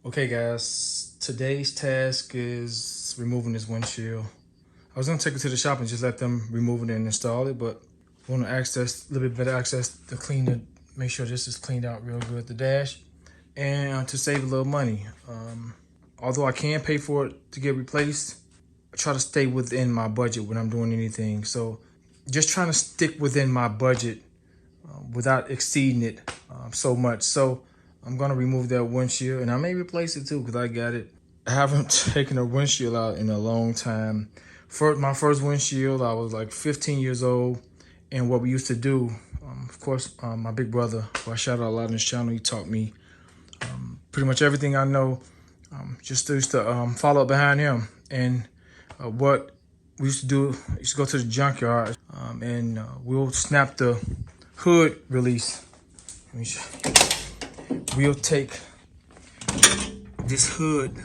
Okay guys, today's task is removing this windshield. I was gonna take it to the shop and just let them remove it and install it, but I want to access a little bit better access to clean it, make sure this is cleaned out real good, the dash, and to save a little money. Although I can pay for it to get replaced, I try to stay within my budget when I'm doing anything. So just trying to stick within my budget without exceeding it so much. So I'm gonna remove that windshield and I may replace it too because I got it. I haven't taken a windshield out in a long time. For my first windshield, I was like 15 years old. And what we used to do, of course, my big brother, who I shout out a lot on this channel, he taught me pretty much everything I know. Just used to follow up behind him. And what we used to do, we used to go to the junkyard and we'll snap the hood release. We'll take this hood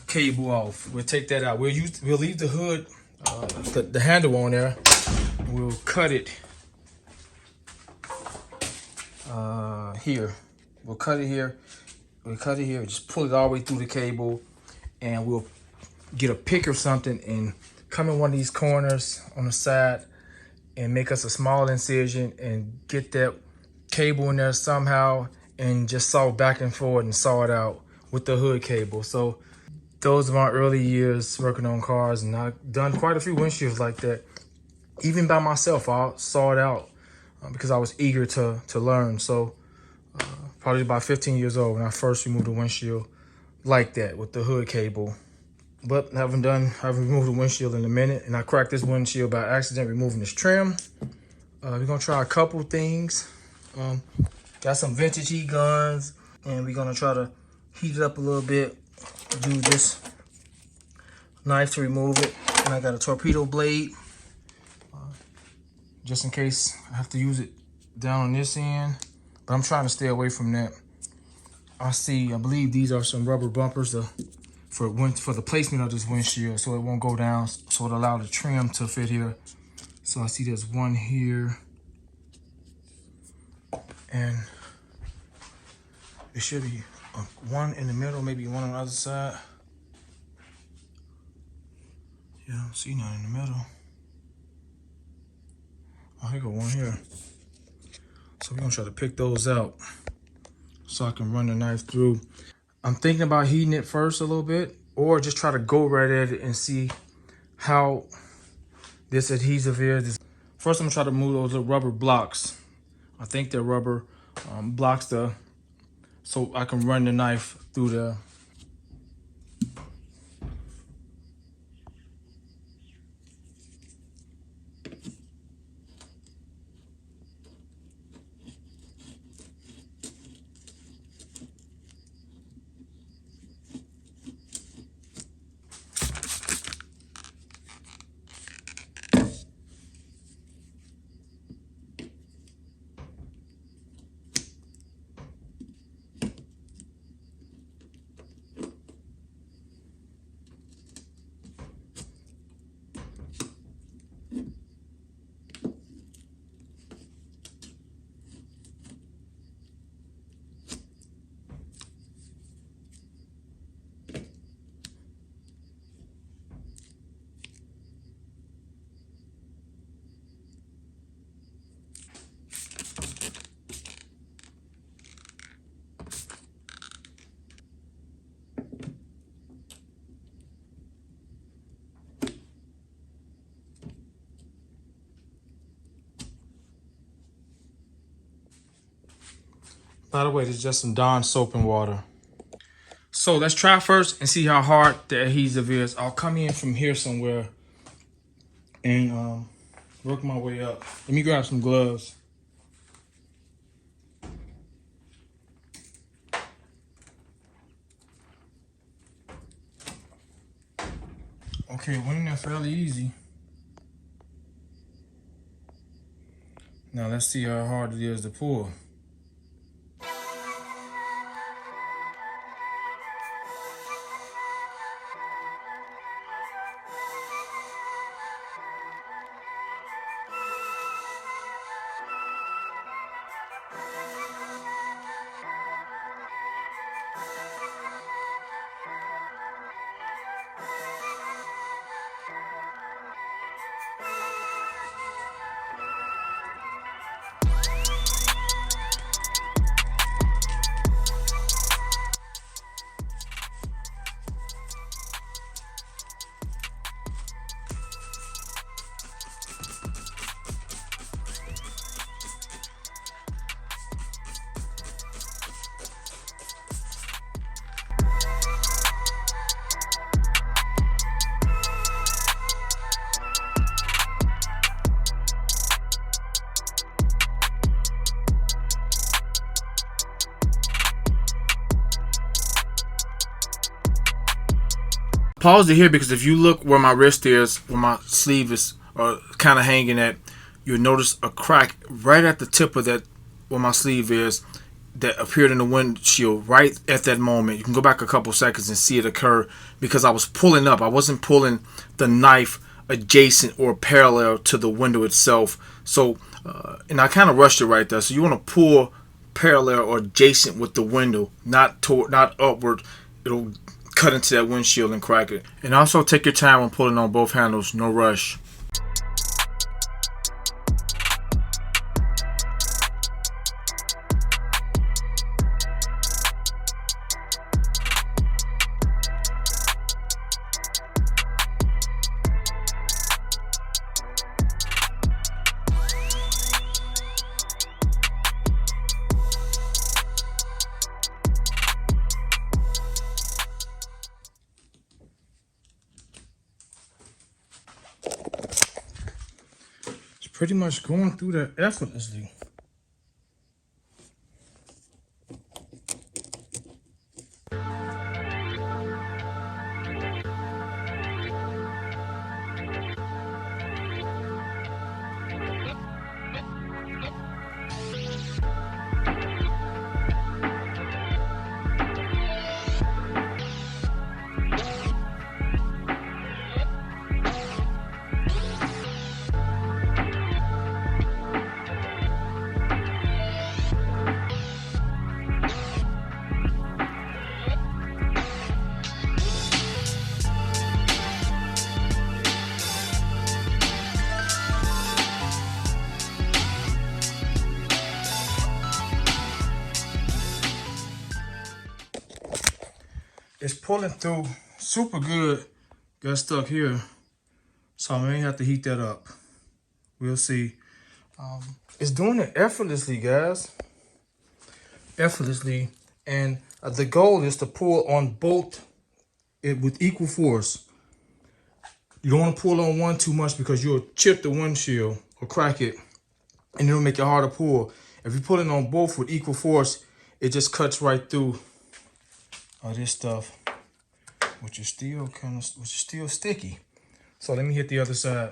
cable off. We'll take that out. We'll leave the hood, the handle on there. We'll cut it here. We'll cut it here. We'll cut it here. Just pull it all the way through the cable, and we'll get a pick or something and come in one of these corners on the side and make us a small incision and get that cable in there somehow and just saw back and forth and saw it out with the hood cable. So those are my early years working on cars, and I've done quite a few windshields like that. Even by myself, I saw it out because I was eager to learn. So probably about 15 years old when I first removed a windshield like that with the hood cable. But I haven't removed the windshield in a minute, and I cracked this windshield by accident removing this trim. We're gonna try a couple things. Got some vintage heat guns, and we're gonna try to heat it up a little bit. Do this knife to remove it, and I got a torpedo blade just in case I have to use it down on this end, but I'm trying to stay away from that. I believe these are some rubber bumpers for the placement of this windshield, so it won't go down, so it allow the trim to fit here. So I see there's one here, and it should be one in the middle, maybe one on the other side. Yeah, I don't see none in the middle. Oh, here go one here. So we're gonna try to pick those out so I can run the knife through. I'm thinking about heating it first a little bit, or just try to go right at it and see how this adhesive is. First, I'm gonna try to move those little rubber blocks. I think they're rubber blocks so I can run the knife through the. By the way, this is just some Dawn soap and water. So let's try first and see how hard the adhesive is. I'll come in from here somewhere and work my way up. Let me grab some gloves. Okay, went in there fairly easy. Now let's see how hard it is to pull. paused it here because if you look where my wrist is, where my sleeve is kind of hanging at, you'll notice a crack right at the tip of that, where my sleeve is, that appeared in the windshield right at that moment. You can go back a couple seconds and see it occur because I was pulling up. I wasn't pulling the knife adjacent or parallel to the window itself. So, and I kind of rushed it right there. So you want to pull parallel or adjacent with the window, not upward. It'll cut into that windshield and crack it. And also take your time when pulling on both handles. No rush. Pretty much going through that effortlessly. It's pulling through super good. Got stuck here, so I may have to heat that up. We'll see. It's doing it effortlessly, guys. Effortlessly, and the goal is to pull on both with equal force. You don't want to pull on one too much because you'll chip the windshield or crack it, and it'll make it hard to pull. If you pull it on both with equal force, it just cuts right through all this stuff, which is still sticky. So let me hit the other side.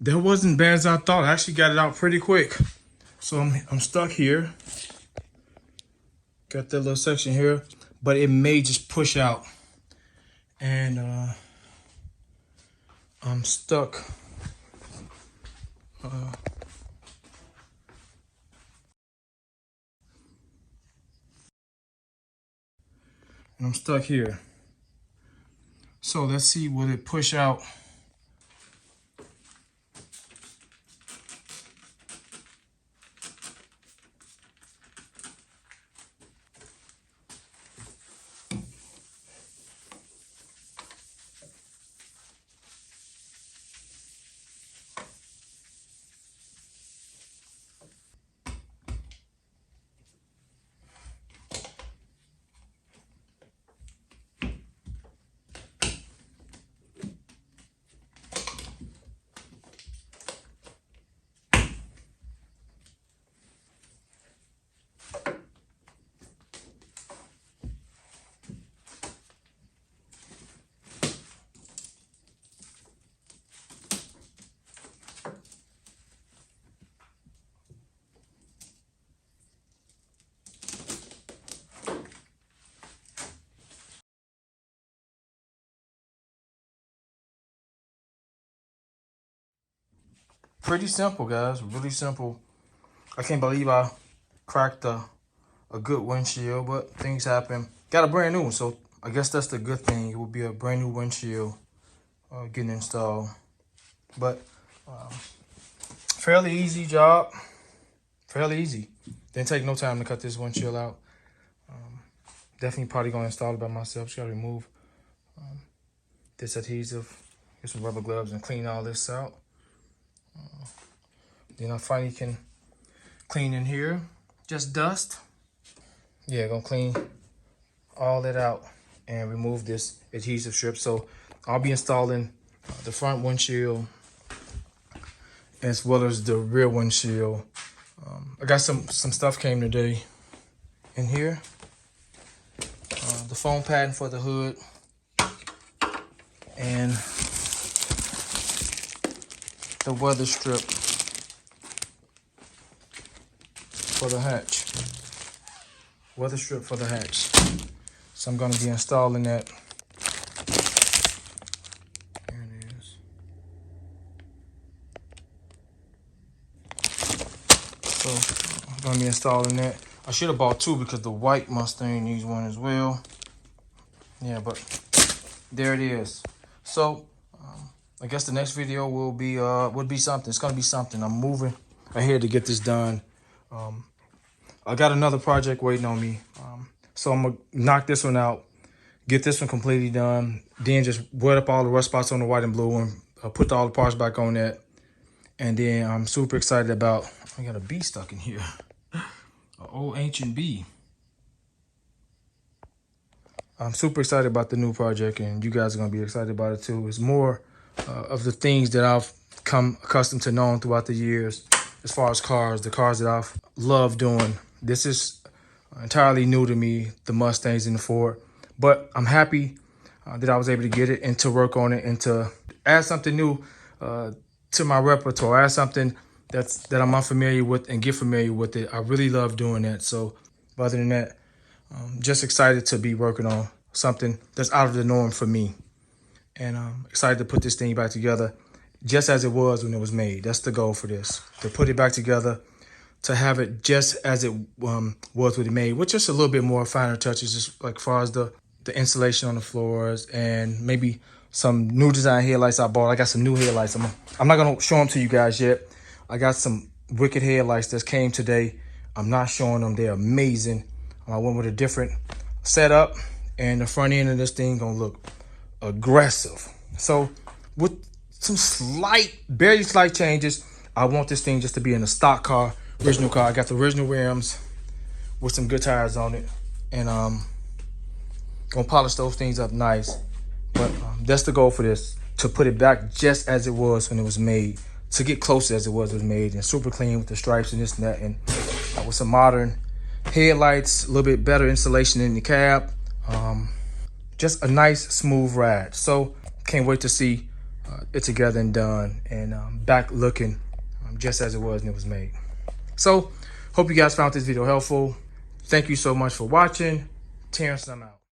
That wasn't bad as I thought. I actually got it out pretty quick. So I'm stuck here. Got that little section here, but it may just push out. And I'm stuck. And I'm stuck here. So let's see, will it push out? pretty simple, guys. Really simple. I can't believe I cracked a good windshield, but things happen. Got a brand new one, so I guess that's the good thing. It will be a brand new windshield getting installed. But fairly easy job. Fairly easy. Didn't take no time to cut this windshield out. Definitely probably gonna install it by myself. Just gotta remove this adhesive, get some rubber gloves and clean all this out. Then I finally can clean in here, just dust. Yeah, gonna clean all that out and remove this adhesive strip. So I'll be installing the front windshield as well as the rear windshield. I got some stuff came today in here. The foam padding for the hood and the weather strip for the hatch. Weather strip for the hatch. So I'm going to be installing that. There it is. So I'm going to be installing that. I should have bought two because the white Mustang needs one as well. Yeah, but there it is. So I guess the next video will be something. It's gonna be something. I'm moving ahead to get this done. I got another project waiting on me. So I'm gonna knock this one out, get this one completely done, then just wet up all the rust spots on the white and blue one, put all the parts back on that, and then I'm super excited about. I got a bee stuck in here. An old ancient bee. I'm super excited about the new project, and you guys are going to be excited about it too. It's more of the things that I've come accustomed to knowing throughout the years as far as cars, the cars that I've loved doing. This is entirely new to me, the Mustangs and the Ford. But I'm happy that I was able to get it and to work on it and to add something new to my repertoire, add something that I'm unfamiliar with and get familiar with it. I really love doing that. So other than that, just excited to be working on something that's out of the norm for me. And I'm excited to put this thing back together just as it was when it was made. That's the goal for this, to put it back together, to have it just as it was when it made, with just a little bit more finer touches, just like far as the insulation on the floors and maybe some new design headlights I bought. I got some new headlights. I'm not going to show them to you guys yet. I got some wicked headlights that came today. I'm not showing them. They're amazing. I went with a different setup, and the front end of this thing gonna look aggressive. So with some very slight changes, I want this thing just to be in a stock car, original car. I got the original rims with some good tires on it, and gonna polish those things up nice. But that's the goal for this, to put it back just as it was when it was made, to get close as it was when it was made, and super clean with the stripes and this and that, and with some modern headlights, a little bit better insulation in the cab. Just a nice smooth ride. So can't wait to see it together and done, and back looking just as it was when it was made. So hope you guys found this video helpful. Thank you so much for watching. Terrence, I'm out.